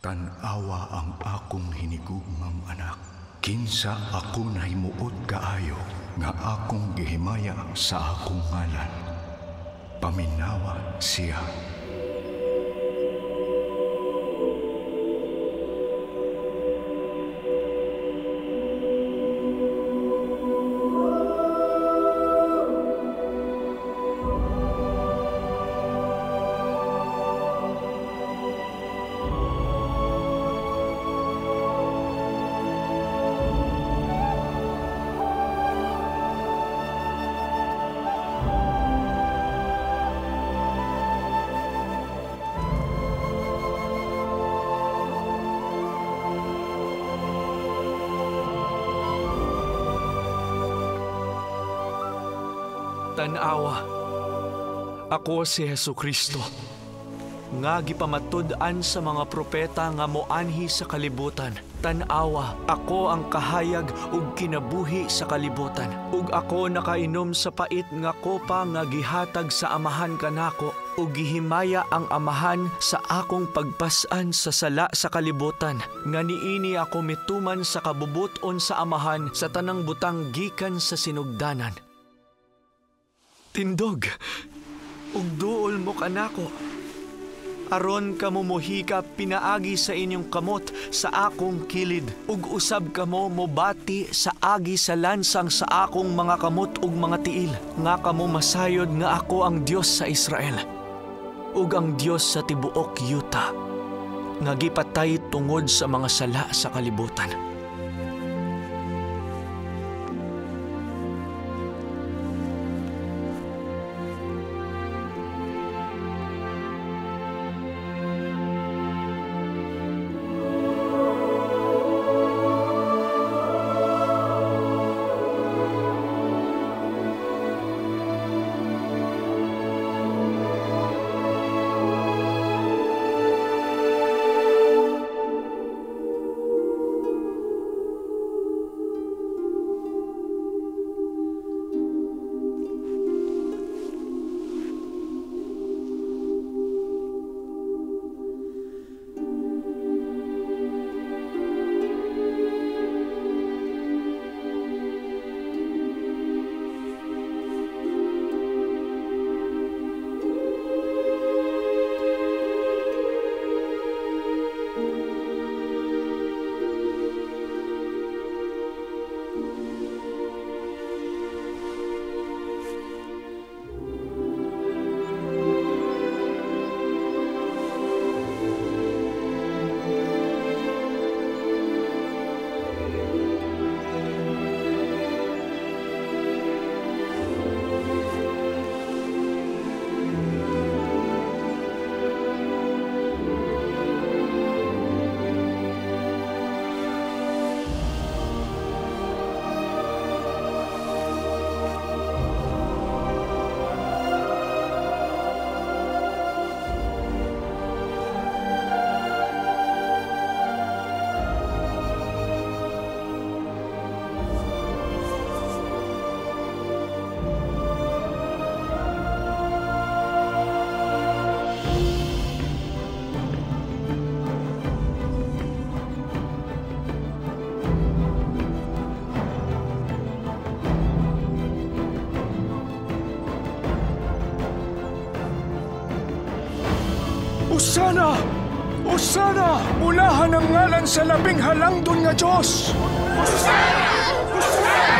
Tan-awa ang akong hinigugmang anak. Kinsa ako nahimuot kaayo nga akong gihimaya sa akong ngalan. Paminawa siya. Tan-awa, ako si Hesukristo, nga gipamatud-an sa mga propeta nga moanhi sa kalibutan. Tan-awa, ako ang kahayag ug kinabuhi sa kalibutan. Ug ako nakainom sa pait nga kopa nga gihatag sa amahan kanako, ug gihimaya ang amahan sa akong pagpas-an sa sala sa kalibutan. Nga niini ako mituman sa kabubuton sa amahan sa tanang butang gikan sa sinugdanan. Tindog, ug duol mo kanako. Aron kamo mohika pinaagi sa inyong kamot sa akong kilid, ug usab kamo mobati sa agi sa lansang sa akong mga kamot ug mga tiil, nga kamo masayod nga ako ang Dios sa Israel, ug ang Dios sa tibuok yuta, nga gipatay tungod sa mga sala sa kalibutan. Usana! Usana! Ulahan ang ngalan sa labing halangdon nga Diyos! Usana! Usana!